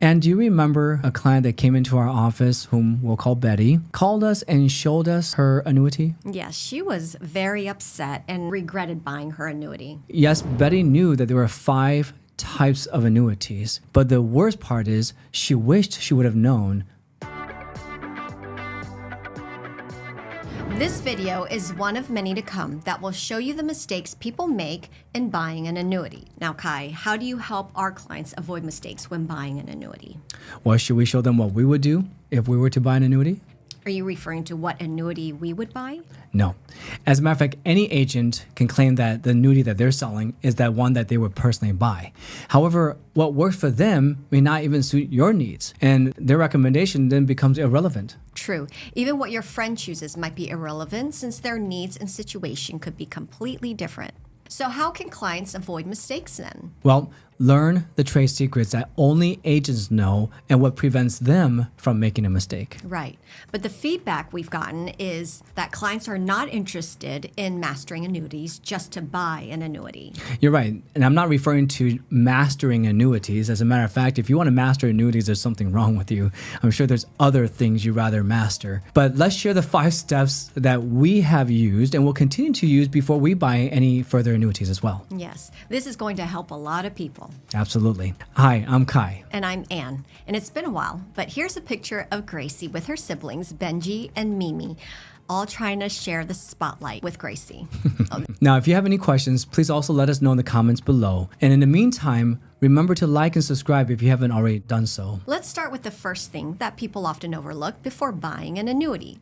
And do you remember a client that came into our office, whom we'll call Betty, called us and showed us her annuity? Yes, she was very upset and regretted buying her annuity. Yes, Betty knew that there were 5 types of annuities, but the worst part is she wished she would have known. This video is one of many to come that will show you the mistakes people make in buying an annuity. Now, Kai, how do you help our clients avoid mistakes when buying an annuity? Well, should we show them what we would do if we were to buy an annuity? Are you referring to what annuity we would buy? No. As a matter of fact, any agent can claim that the annuity that they're selling is that one that they would personally buy. However, what works for them may not even suit your needs, and their recommendation then becomes irrelevant. True. Even what your friend chooses might be irrelevant since their needs and situation could be completely different. So how can clients avoid mistakes then? Well, learn the trade secrets that only agents know and what prevents them from making a mistake. Right. But the feedback we've gotten is that clients are not interested in mastering annuities just to buy an annuity. You're right. And I'm not referring to mastering annuities. As a matter of fact, if you want to master annuities, there's something wrong with you. I'm sure there's other things you'd rather master. But let's share the 5 steps that we have used and will continue to use before we buy any further annuities as well. Yes. This is going to help a lot of people. Absolutely. Hi, I'm Kai. And I'm Ann. And it's been a while, but here's a picture of Gracie with her siblings, Benji and Mimi, all trying to share the spotlight with Gracie. Now, if you have any questions, please also let us know in the comments below. And in the meantime, remember to like and subscribe if you haven't already done so. Let's start with the first thing that people often overlook before buying an annuity,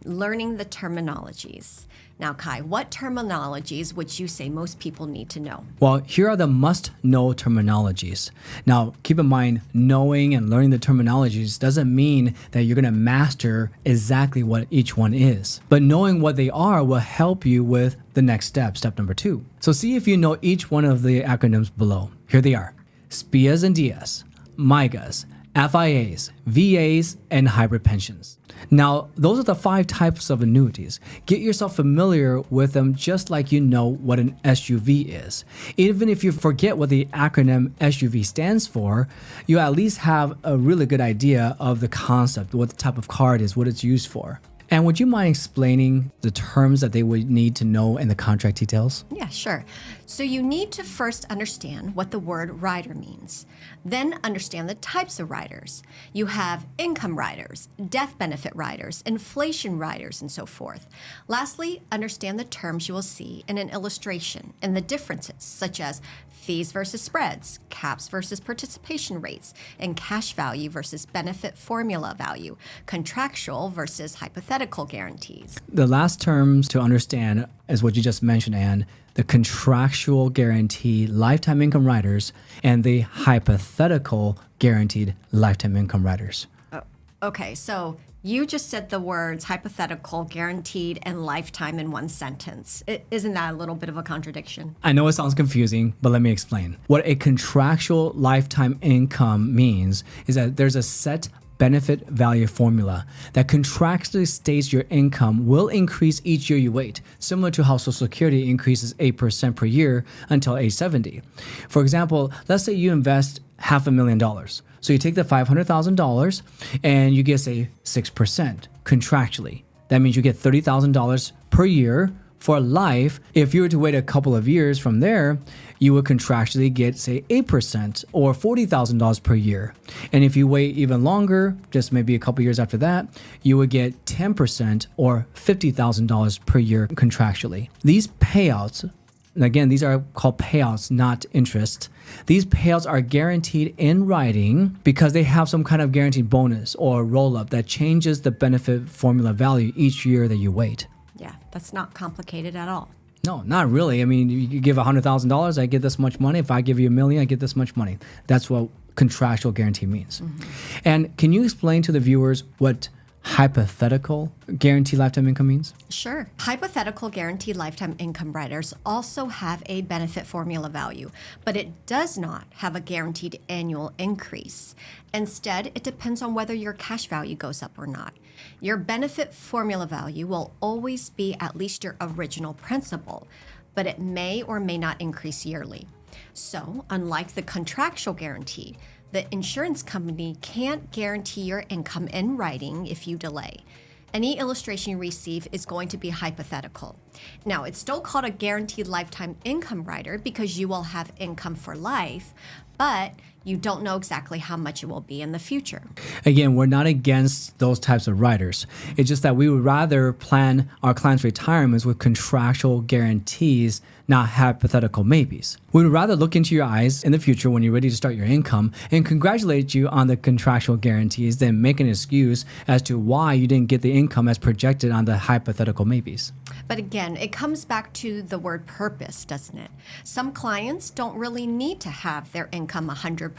learning the terminologies. Now, Kai, what terminologies would you say most people need to know? Well, here are the must-know terminologies. Now, keep in mind, knowing and learning the terminologies doesn't mean that you're going to master exactly what each one is. But knowing what they are will help you with the next step, step number 2. So see if you know each one of the acronyms below. Here they are: SPIAs and DIAs, MIGAs, FIAs, VAs, and hybrid pensions. Now, those are the 5 types of annuities. Get yourself familiar with them just like you know what an SUV is. Even if you forget what the acronym SUV stands for, you at least have a really good idea of the concept, what the type of car it is, what it's used for. And would you mind explaining the terms that they would need to know in the contract details? Yeah, sure. So you need to first understand what the word rider means. Then understand the types of riders. You have income riders, death benefit riders, inflation riders, and so forth. Lastly, understand the terms you will see in an illustration and the differences, such as fees versus spreads, caps versus participation rates, and cash value versus benefit formula value, contractual versus hypothetical guarantees. The last terms to understand is what you just mentioned, Anne: the contractual guaranteed lifetime income riders and the hypothetical guaranteed lifetime income riders. Okay, so you just said the words hypothetical, guaranteed, and lifetime in one sentence. Isn't that a little bit of a contradiction? I know it sounds confusing, but let me explain. What a contractual lifetime income means is that there's a set benefit value formula that contractually states your income will increase each year you wait, similar to how Social Security increases 8% per year until age 70. For example, let's say you invest $500,000. So you take the $500,000 and you get, say, 6% contractually. That means you get $30,000 per year for life. If you were to wait a couple of years from there, you would contractually get, say, 8% or $40,000 per year. And if you wait even longer, just maybe a couple years after that, you would get 10% or $50,000 per year contractually. These payouts, and again, these are called payouts, not interest. These payouts are guaranteed in writing because they have some kind of guaranteed bonus or roll-up that changes the benefit formula value each year that you wait. Yeah, that's not complicated at all. No, not really. I mean, you give $100,000, I get this much money. If I give you $1 million, I get this much money. That's what contractual guarantee means. Mm-hmm. And can you explain to the viewers what hypothetical guaranteed lifetime income means? Sure. Hypothetical guaranteed lifetime income riders also have a benefit formula value, but it does not have a guaranteed annual increase. Instead, it depends on whether your cash value goes up or not. Your benefit formula value will always be at least your original principal, but it may or may not increase yearly. So, unlike the contractual guarantee, The insurance company can't guarantee your income in writing if you delay. Any illustration you receive is going to be hypothetical. Now, it's still called a guaranteed lifetime income rider because you will have income for life, but you don't know exactly how much it will be in the future. Again, we're not against those types of riders. It's just that we would rather plan our clients' retirements with contractual guarantees, not hypothetical maybes. We would rather look into your eyes in the future when you're ready to start your income and congratulate you on the contractual guarantees than make an excuse as to why you didn't get the income as projected on the hypothetical maybes. But again, it comes back to the word purpose, doesn't it? Some clients don't really need to have their income 100%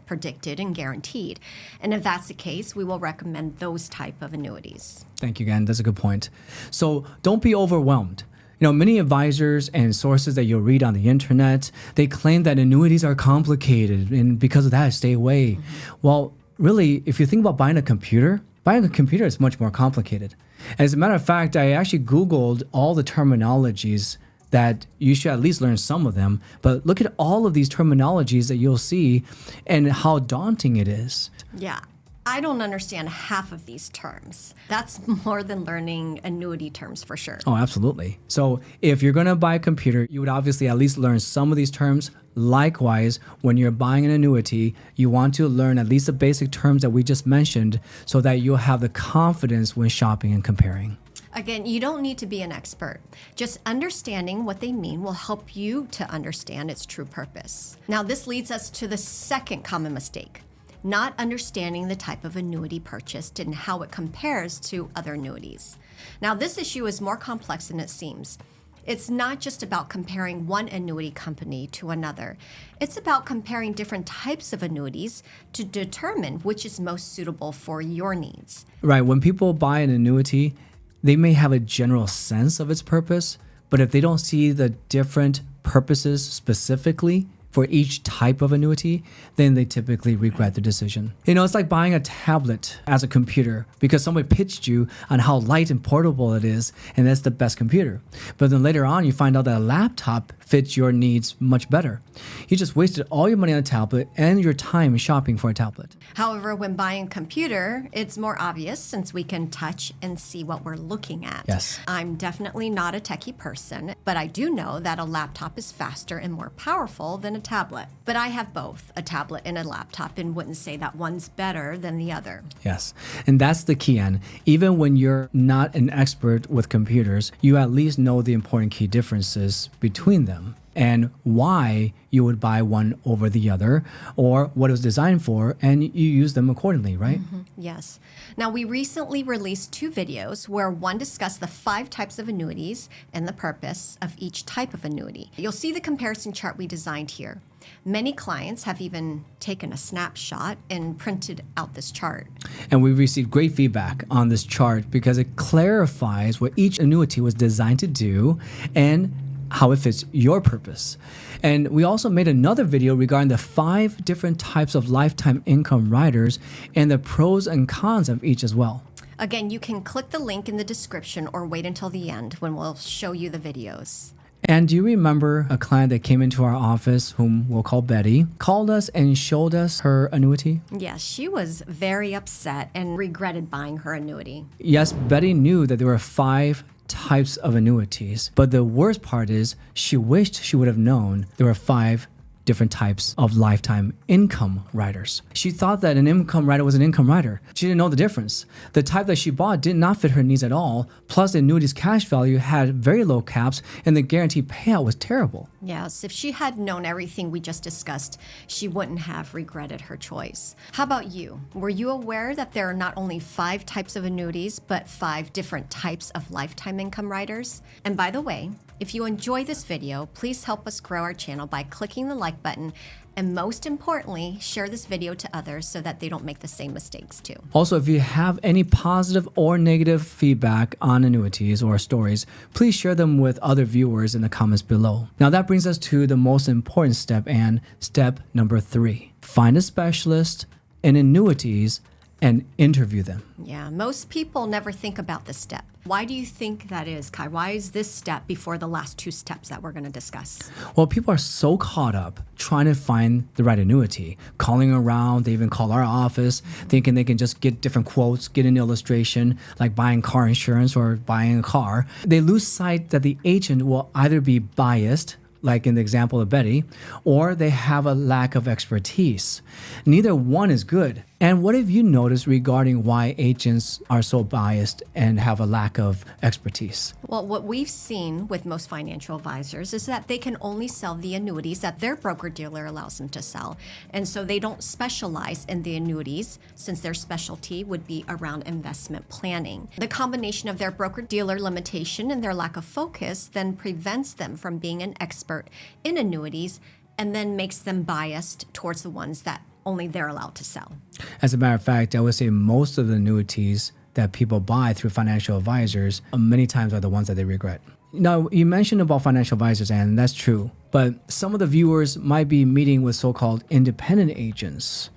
predicted and guaranteed. And if that's the case, we will recommend those type of annuities. Thank you again. That's a good point. So don't be overwhelmed. Many advisors and sources that you'll read on the internet, they claim that annuities are complicated and because of that, stay away. Well, really, if you think about buying a computer is much more complicated. As a matter of fact, I actually Googled all the terminologies that you should at least learn some of them, but look at all of these terminologies that you'll see and how daunting it is. Yeah. I don't understand half of these terms. That's more than learning annuity terms for sure. Oh, absolutely. So if you're going to buy a computer, you would obviously at least learn some of these terms. Likewise, when you're buying an annuity, you want to learn at least the basic terms that we just mentioned so that you'll have the confidence when shopping and comparing. Again, you don't need to be an expert. Just understanding what they mean will help you to understand its true purpose. Now, this leads us to the second common mistake. Not understanding the type of annuity purchased and how it compares to other annuities. Now, this issue is more complex than it seems. It's not just about comparing one annuity company to another. It's about comparing different types of annuities to determine which is most suitable for your needs. Right. When people buy an annuity, they may have a general sense of its purpose, but if they don't see the different purposes specifically for each type of annuity, then they typically regret the decision. It's like buying a tablet as a computer because somebody pitched you on how light and portable it is, and that's the best computer. But then later on, you find out that a laptop fits your needs much better. You just wasted all your money on a tablet and your time shopping for a tablet. However, when buying a computer, it's more obvious since we can touch and see what we're looking at. Yes. I'm definitely not a techie person, but I do know that a laptop is faster and more powerful than a tablet. But I have both, a tablet and a laptop, and wouldn't say that one's better than the other. Yes. And that's the key, Ann. Even when you're not an expert with computers, you at least know the important key differences between them and why you would buy one over the other or what it was designed for, and you use them accordingly, right? Yes. Now, we recently released 2 videos where one discussed the 5 types of annuities and the purpose of each type of annuity. You'll see the comparison chart we designed here. Many clients have even taken a snapshot and printed out this chart. And we received great feedback on this chart because it clarifies what each annuity was designed to do and how it fits your purpose. And we also made another video regarding the 5 different types of lifetime income riders and the pros and cons of each as well. Again, you can click the link in the description or wait until the end when we'll show you the videos. And do you remember a client that came into our office, whom we'll call Betty, called us and showed us her annuity? Yes, she was very upset and regretted buying her annuity. Yes, Betty knew that there were 5 types of annuities, but the worst part is she wished she would have known there were 5 different types of lifetime income riders. She thought that an income rider was an income rider. She didn't know the difference. The type that she bought did not fit her needs at all, plus the annuity's cash value had very low caps and the guaranteed payout was terrible. Yes, if she had known everything we just discussed, she wouldn't have regretted her choice. How about you? Were you aware that there are not only 5 types of annuities, but 5 different types of lifetime income riders? And by the way, if you enjoy this video, please help us grow our channel by clicking the like button, and most importantly, share this video to others so that they don't make the same mistakes too. Also, if you have any positive or negative feedback on annuities or stories, please share them with other viewers in the comments below. Now that brings us to the most important step, and step number 3. Find a specialist in annuities and interview them. Yeah, most people never think about this step. Why do you think that is, Kai? Why is this step before the last two steps that we're going to discuss? Well, people are so caught up trying to find the right annuity, calling around. They even call our office, thinking they can just get different quotes, get an illustration, like buying car insurance or buying a car. They lose sight that the agent will either be biased, like in the example of Betty, or they have a lack of expertise. Neither one is good. And what have you noticed regarding why agents are so biased and have a lack of expertise? Well, what we've seen with most financial advisors is that they can only sell the annuities that their broker-dealer allows them to sell. And so they don't specialize in the annuities since their specialty would be around investment planning. The combination of their broker-dealer limitation and their lack of focus then prevents them from being an expert in annuities and then makes them biased towards the ones that only they're allowed to sell. As a matter of fact, I would say most of the annuities that people buy through financial advisors many times are the ones that they regret. Now, you mentioned about financial advisors, and that's true, but some of the viewers might be meeting with so-called independent agents.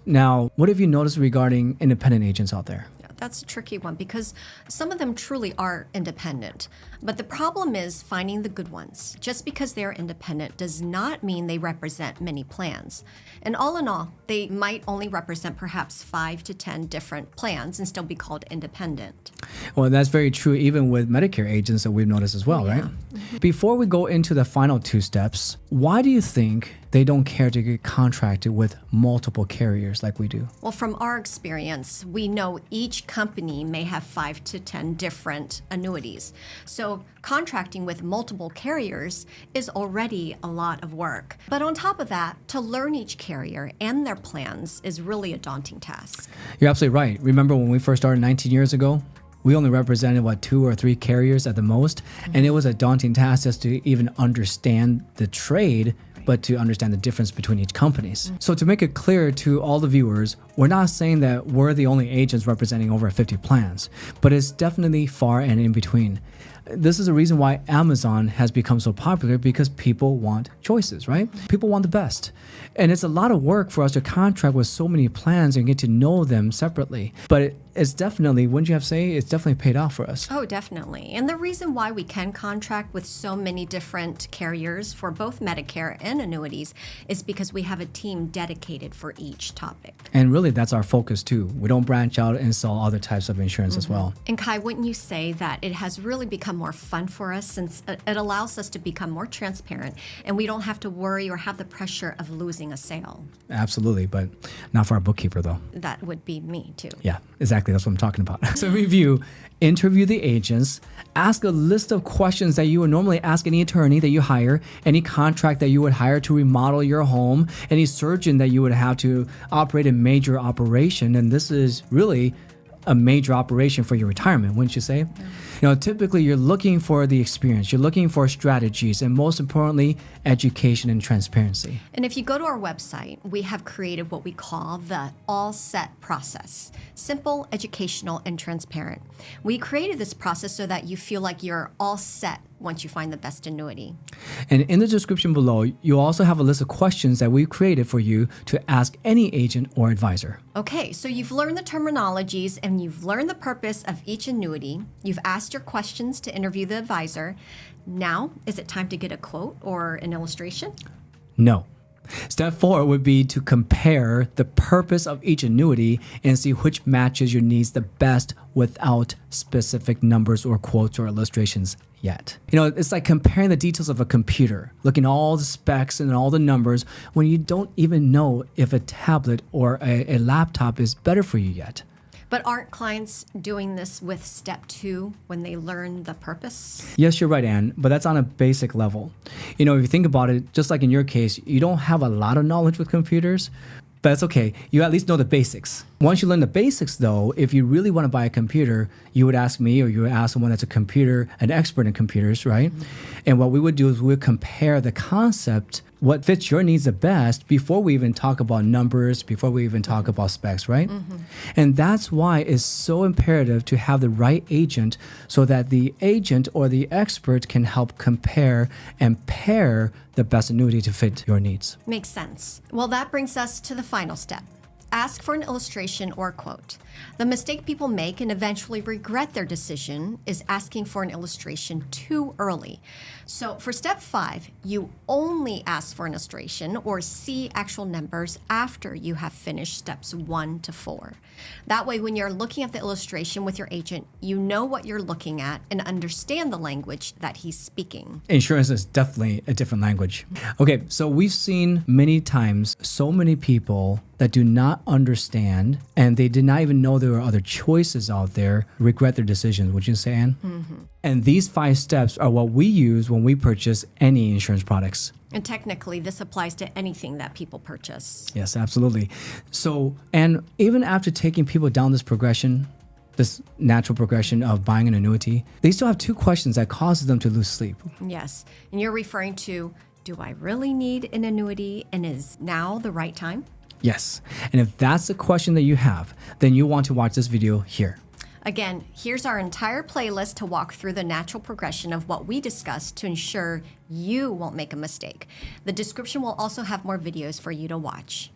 Now, what have you noticed regarding independent agents out there? That's a tricky one because some of them truly are independent. But the problem is finding the good ones. Just because they're independent does not mean they represent many plans. And all in all, they might only represent perhaps 5 to 10 different plans and still be called independent. Well, that's very true even with Medicare agents that we've noticed as well, right? Before we go into the final two steps, why do you think they don't care to get contracted with multiple carriers like we do? Well, from our experience, we know each company may have 5 to 10 different annuities. So contracting with multiple carriers is already a lot of work. But on top of that, to learn each carrier and their plans is really a daunting task. You're absolutely right. Remember when we first started 19 years ago? We only represented, 2 or 3 carriers at the most. And it was a daunting task just to even understand the trade, but to understand the difference between each companies. So to make it clear to all the viewers, we're not saying that we're the only agents representing over 50 plans, but it's definitely far and in between. This is the reason why Amazon has become so popular, because people want choices, right? People want the best. And it's a lot of work for us to contract with so many plans and get to know them separately. But it's definitely, wouldn't you have to say, it's definitely paid off for us. Oh, definitely. And the reason why we can contract with so many different carriers for both Medicare and annuities is because we have a team dedicated for each topic. And really, that's our focus too. We don't branch out and sell other types of insurance as well. And Kai, wouldn't you say that it has really become more fun for us since it allows us to become more transparent and we don't have to worry or have the pressure of losing a sale? Absolutely, but not for our bookkeeper though. That would be me too. Yeah, exactly. That's what I'm talking about. So review, interview the agents, ask a list of questions that you would normally ask any attorney that you hire, any contract that you would hire to remodel your home, any surgeon that you would have to operate a major operation. And this is really a major operation for your retirement, wouldn't you say? Yeah. You know, typically you're looking for the experience, you're looking for strategies, and most importantly, education and transparency. And if you go to our website, we have created what we call the all set process. Simple, educational, and transparent. We created this process so that you feel like you're all set once you find the best annuity. And in the description below, you also have a list of questions that we've created for you to ask any agent or advisor. Okay, so you've learned the terminologies and you've learned the purpose of each annuity. You've asked your questions to interview the advisor. Now, is it time to get a quote or an illustration? No. Step 4 would be to compare the purpose of each annuity and see which matches your needs the best without specific numbers or quotes or illustrations yet. You know, it's like comparing the details of a computer, looking at all the specs and all the numbers when you don't even know if a tablet or a laptop is better for you yet. But aren't clients doing this with step 2 when they learn the purpose? Yes, you're right, Anne, but that's on a basic level. You know, if you think about it, just like in your case, you don't have a lot of knowledge with computers, but that's okay. You at least know the basics. Once you learn the basics, though, if you really want to buy a computer, you would ask me or you would ask someone that's an expert in computers, right? And what we would do is we would compare the concept, what fits your needs the best, before we even talk about numbers, before we even talk about specs, right? And that's why it's so imperative to have the right agent so that the agent or the expert can help compare and pair the best annuity to fit your needs. Makes sense. Well, that brings us to the final step. ask for an illustration or quote. The mistake people make and eventually regret their decision is asking for an illustration too early. So for step 5, you only ask for an illustration or see actual numbers after you have finished steps 1 to 4. That way, when you're looking at the illustration with your agent, you know what you're looking at and understand the language that he's speaking. Insurance is definitely a different language. Okay, so we've seen many times so many people that do not understand and they did not even know there were other choices out there, regret their decisions. Would you say, Anne? Mm-hmm. And these 5 steps are what we use when we purchase any insurance products. And technically, this applies to anything that people purchase. Yes, absolutely. So, and even after taking people down this progression, this natural progression of buying an annuity, they still have 2 questions that causes them to lose sleep. Yes. And you're referring to, do I really need an annuity and is now the right time? Yes. And if that's the question that you have, then you want to watch this video here. Again, here's our entire playlist to walk through the natural progression of what we discussed to ensure you won't make a mistake. The description will also have more videos for you to watch.